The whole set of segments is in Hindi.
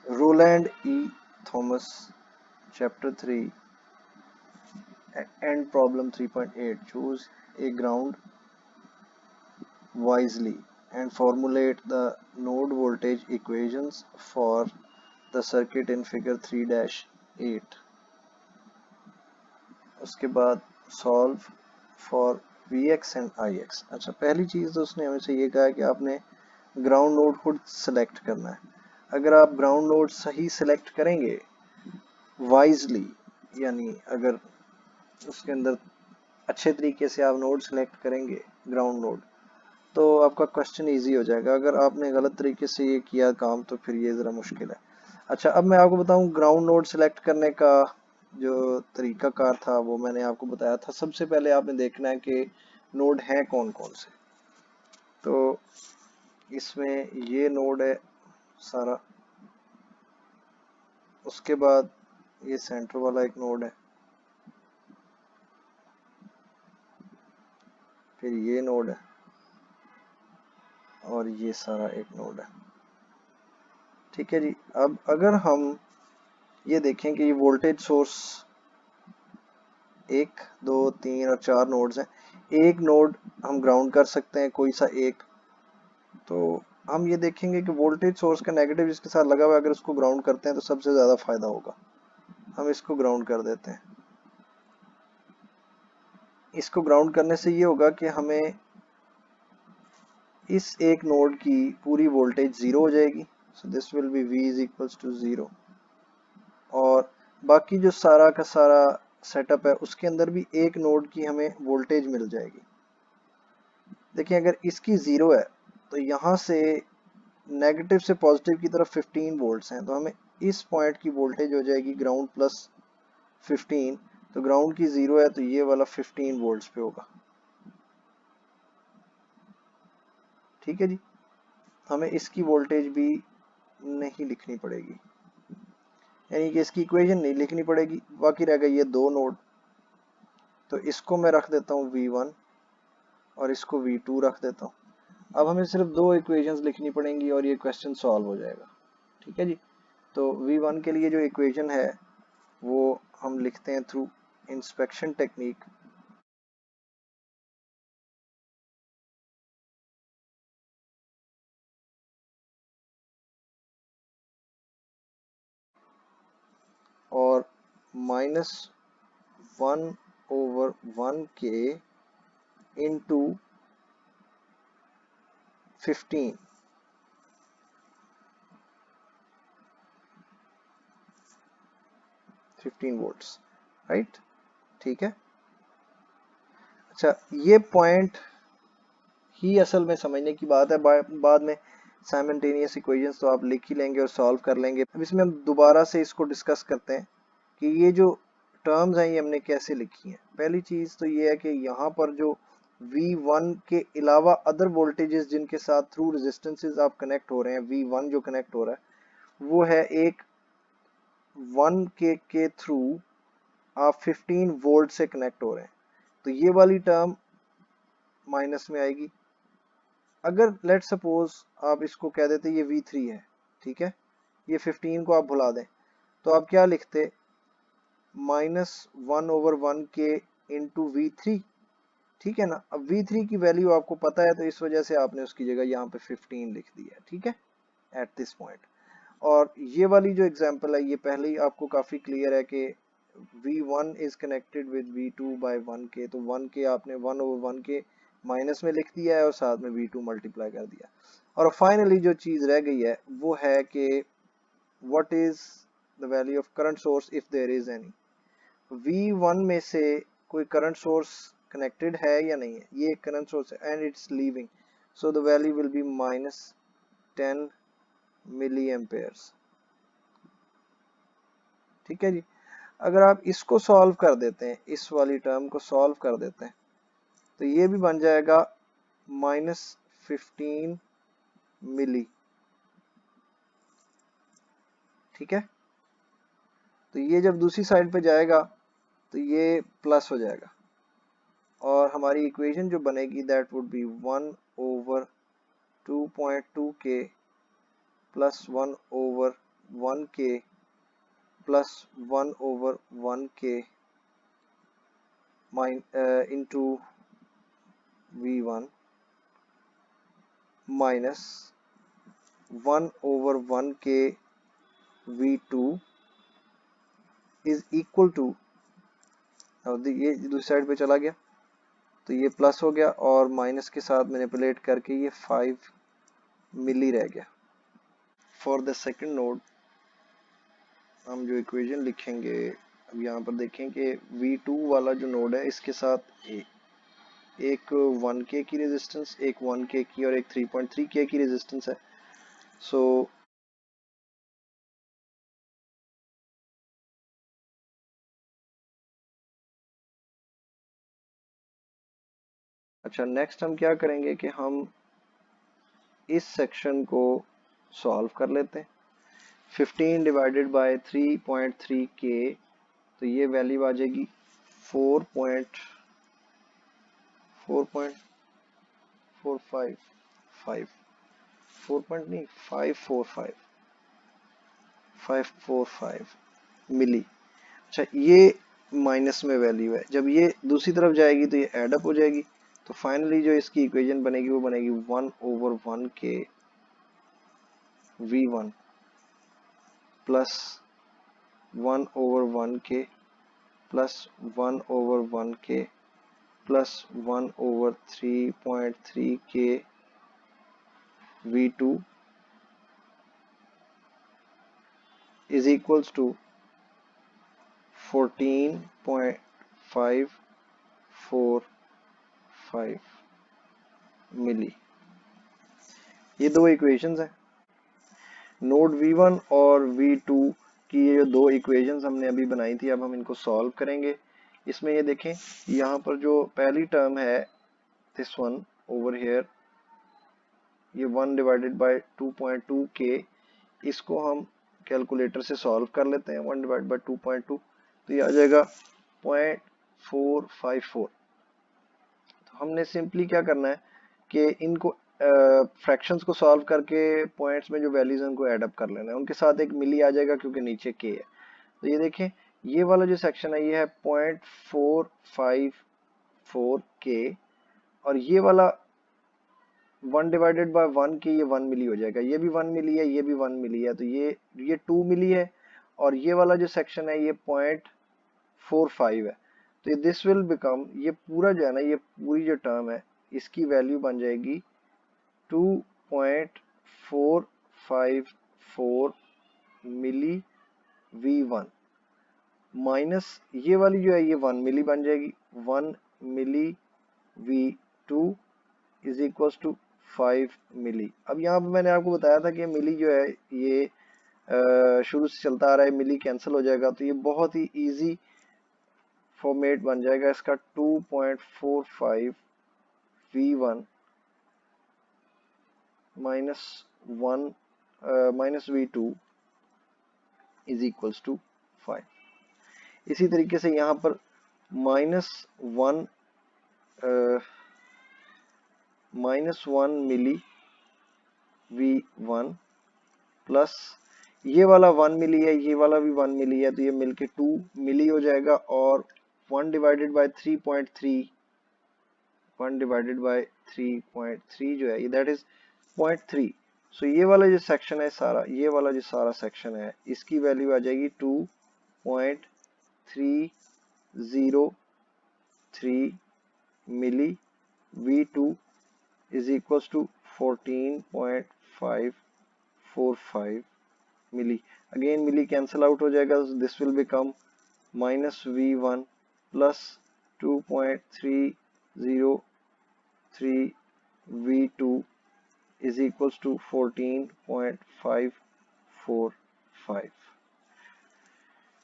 Roland E. Thomas, Chapter 3, End Problem 3.8. Choose a ground wisely and formulate the node voltage equations for the circuit in figure 3-8. उसके बाद solve for Vx and Ix. अच्छा, पहली चीज़ तो उसने हमें से ये कहा है कि आपने ग्राउंड नोड को सिलेक्ट करना है. अगर आप ग्राउंड नोड सही सिलेक्ट करेंगे वाइजली, यानी अगर उसके अंदर अच्छे तरीके से आप नोड सिलेक्ट करेंगे ग्राउंड नोड, तो आपका क्वेश्चन इजी हो जाएगा. अगर आपने गलत तरीके से ये किया काम तो फिर ये ज़रा मुश्किल है. अच्छा, अब मैं आपको बताऊं ग्राउंड नोड सिलेक्ट करने का जो तरीका कार था वो मैंने आपको बताया था. सबसे पहले आपने देखना है कि नोड हैं कौन कौन से. तो इसमें ये नोड है सारा, उसके बाद ये सेंटर वाला एक नोड है, फिर ये नोड है और ये सारा एक नोड है. ठीक है जी. अब अगर हम ये देखें कि ये वोल्टेज सोर्स 1 2 3 और 4 नोड्स हैं. एक नोड हम ग्राउंड कर सकते हैं, कोई सा एक. तो हम ये देखेंगे कि वोल्टेज सोर्स का नेगेटिव इसके साथ लगा हुआ है, अगर उसको ग्राउंड करते हैं तो सबसे ज़्यादा फायदा होगा. हम इसको ग्राउंड कर देते हैं. इसको ग्राउंड करने से ये होगा कि हमें इस एक नोड की पूरी वोल्टेज ज़ीरो हो जाएगी. So this will be V is equals to 0. और बाकी जो सारा का सारा सेटअप है उसके अंदर भी एक नोड की हमें वोल्टेज मिल जाएगी. देखिए, अगर इसकी 0 है तो यहाँ से नेगेटिव से पॉजिटिव की तरफ 15 वोल्ट्स हैं, तो हमें इस पॉइंट की वोल्टेज हो जाएगी ग्राउंड प्लस 15. तो ग्राउंड की 0 है तो ये वाला 15 वोल्ट्स पे होगा. ठीक है जी. हमें इसकी वोल्टेज भी नहीं लिखनी पड़ेगी, यानी कि इसकी इक्वेशन नहीं लिखनी पड़ेगी. बाकी रह गए ये दो नोड, तो इसको मैं रख देता हूँ V1 और इसको V2 रख देता हूँ. अब हमें सिर्फ दो इक्वेशंस लिखनी पड़ेंगी और ये क्वेश्चन सॉल्व हो जाएगा. ठीक है जी. तो V1 के लिए जो इक्वेशन है वो हम लिखते हैं थ्रू इंस्पेक्शन टेक्निक. और -1/1k इंटू 15 वोल्ट्स. राइट. ठीक है. अच्छा, ये पॉइंट ही असल में समझने की बात है. बाद में साइमल्टेनियस इक्वेशंस तो आप लिख ही लेंगे और सॉल्व कर लेंगे. अब इसमें हम दोबारा से इसको डिस्कस करते हैं कि ये जो टर्म्स हैं ये हमने कैसे लिखी हैं. पहली चीज़ तो ये है कि यहाँ पर जो V1 के अलावा अदर वोल्टेजेस जिनके साथ थ्रू रेजिस्टेंसेस आप कनेक्ट हो रहे हैं, V1 जो कनेक्ट हो रहा है वो है एक 1K के थ्रू आप 15 वोल्ट से कनेक्ट हो रहे हैं. तो ये वाली टर्म माइनस में आएगी. अगर लेट सपोज आप इसको कह देते ये V3 है, ठीक है, ये 15 को आप भुला दें, तो आप क्या लिखते, -1/1k इंटू V3. ठीक है ना. अब V3 की वैल्यू आपको पता है तो इस वजह से आपने उसकी जगह यहाँ पे 15 लिख दिया. ठीक है, एट दिस पॉइंट. और ये वाली जो एग्जांपल है ये पहले ही आपको काफ़ी क्लियर है कि V1 is connected with V2 bye 1k. तो 1k आपने 1/1k माइनस में लिख दिया है और साथ में V2 मल्टीप्लाई कर दिया. और फाइनली जो चीज़ रह गई है वो है कि what is the value of current source if there is any. V1 में से कोई करंट सोर्स कनेक्टेड है या नहीं है. ये करंट सोर्स है and it's leaving, so the value will be -10 milli amperes. ठीक है जी. अगर आप इसको सॉल्व कर देते हैं, इस वाली टर्म को सॉल्व कर देते हैं, तो ये भी बन जाएगा -15 मिली. ठीक है. तो ये जब दूसरी साइड पे जाएगा तो ये प्लस हो जाएगा और हमारी इक्वेशन जो बनेगी that would be 1/2.2k plus 1/1 1k plus 1/1k into v1 minus 1/1k v2 is equal to, अब ये दूसरी साइड पे चला गया तो ये प्लस हो गया और माइनस के साथ मैनिपुलेट करके ये 5 मिली रह गया। फॉर द सेकंड नोड हम जो इक्वेशन लिखेंगे, अब यहाँ पर देखें कि V2 वाला जो नोड है इसके साथ एक 1k की रेजिस्टेंस, एक 1k की और एक 3.3k की रेजिस्टेंस है। सो अच्छा, नेक्स्ट हम क्या करेंगे कि हम इस सेक्शन को सॉल्व कर लेते हैं। 15 डिवाइडेड बाय 3.3k, तो ये वैल्यू आ जाएगी 545 मिली। अच्छा, ये माइनस में वैल्यू है, जब ये दूसरी तरफ जाएगी तो ये एड अप हो जाएगी, तो फाइनली जो इसकी इक्वेशन बनेगी वो बनेगी 1/1k v1 plus 1/1k plus 1/1k plus 1/3.3k v2 is equals to 14.545 मिली। ये दो इक्वेशंस हैं, नोड V1 और V2 की ये दो इक्वेशंस हमने अभी बनाई थी। अब हम इनको सॉल्व करेंगे। इसमें ये देखें, यहाँ पर जो पहली टर्म है दिस वन ओवर हियर, ये 1 डिवाइडेड बाय 2.2k, इसको हम कैलकुलेटर से सॉल्व कर लेते हैं। 1 डिवाइड बाय 2.2 तो ये आ जाएगा 0.454। तो हमने सिंपली क्या करना है कि इनको फ्रैक्शंस को सॉल्व करके पॉइंट्स में जो वैल्यूज हैं उनको ऐड अप कर लेना है, उनके साथ एक मिली आ जाएगा क्योंकि नीचे के है। तो ये देखें, ये वाला जो सेक्शन है ये है 0.454k और ये वाला 1 डिवाइडेड बाय 1 के ये 1 मिली हो जाएगा, ये भी 1 मिली है, ये भी 1 मिली है, तो ये 2 मिली है और ये वाला जो सेक्शन है ये 0.45 है। तो दिस विल बिकम, ये पूरा जो है ना, ये पूरी जो टर्म है इसकी वैल्यू बन जाएगी 2.454 मिली v1 माइनस ये वाली जो है ये 1 मिली बन जाएगी, 1 मिली v2 इज इक्वल्स टू 5 मिली। अब यहाँ पे मैंने आपको बताया था कि मिली जो है ये शुरू से चलता आ रहा है, मिली कैंसिल हो जाएगा, तो ये बहुत ही इजी फॉर्मेट बन जाएगा इसका 2.45 v1 minus v2 is equals to 5। इसी तरीके से यहाँ पर -1 मिली v1 प्लस ये वाला 1 मिली है, ये वाला भी 1 मिली है, तो ये मिलके 2 मिली हो जाएगा और 1 डिवाइडेड बाय 3.3 जो है ये दैट इज 0.3। सो ये वाला जो सेक्शन है सारा, ये वाला जो सारा सेक्शन है इसकी वैल्यू आ जाएगी 2.303 milli v2 is equals to 14.545 milli. Again milli cancel out हो जाएगा, this will become -v1 plus 2.303 v2 is equals to 14.545।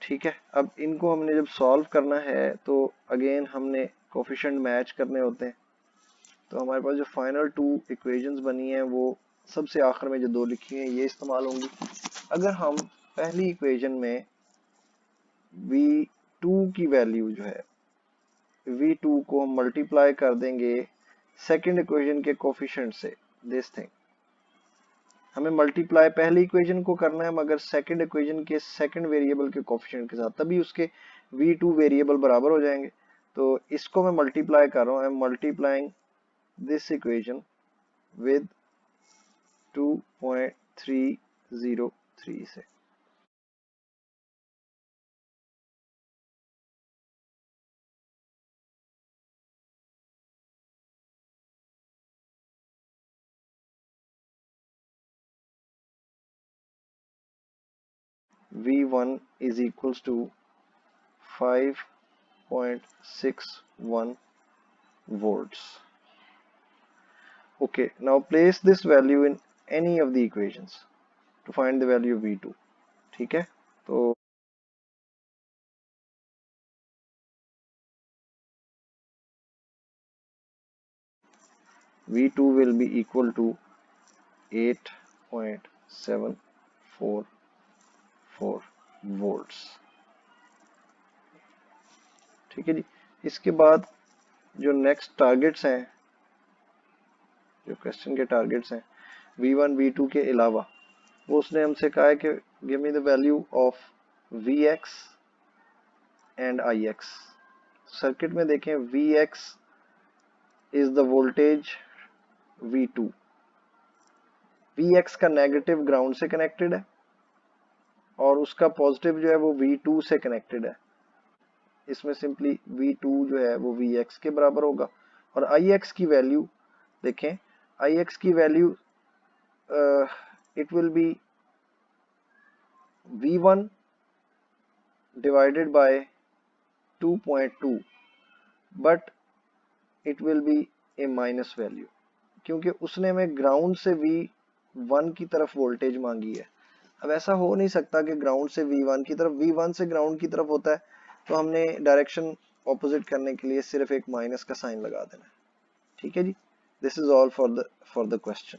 ठीक है, अब इनको हमने जब सॉल्व करना है तो अगेन हमने कोफिशिएंट मैच करने होते हैं। तो हमारे पास जो फाइनल 2 इक्वेशंस बनी हैं वो सबसे आखिर में जो 2 लिखी हैं ये इस्तेमाल होंगी। अगर हम पहली इक्वेशन में v2 की वैल्यू जो है v2 को हम मल्टीप्लाई कर देंगे सेकंड इक्वेशन के कोफिशिएंट से, दिस थिंग, हमें मल्टीप्लाई पहली इक्वेशन को करना है मगर सेकंड इक्वेशन के सेकंड वेरिएबल के कोफिशिएंट के साथ, तभी उसके v2 वेरिएबल बराबर हो जाएंगे। तो इसको मैं मल्टीप्लाई कर रहा हूँ, I am multiplying this equation with 2.303 से। V1 is equals to 5.61 volts. Okay, now place this value in any of the equations to find the value of V2. ठीक है, तो V2 will be equal to 8.744 volts। ठीक है जी। इसके बाद जो नेक्स्ट टारगेट्स हैं, जो क्वेश्चन के टारगेट्स हैं V1 V2 के अलावा, वो उसने हमसे कहा है कि give me the value of Vx and Ix। Circuit में देखें, Vx is the voltage V2, Vx का नेगेटिव ग्राउंड से कनेक्टेड है और उसका पॉजिटिव जो है वो V2 से कनेक्टेड है। इसमें सिंपली V2 जो है वो Vx के बराबर होगा। और Ix की वैल्यू देखें, Ix की value it will be V1 divided by 2.2, but it will be A minus value, क्योंकि उसने हमें ग्राउंड से V1 की तरफ वोल्टेज मांगी है। अब ऐसा हो नहीं सकता कि ग्राउंड से V1 की तरफ, V1 से ग्राउंड की तरफ होता है, तो हमने डायरेक्शन ऑपोजिट करने के लिए सिर्फ एक माइनस का साइन लगा देना है। ठीक है जी, this is all for the question.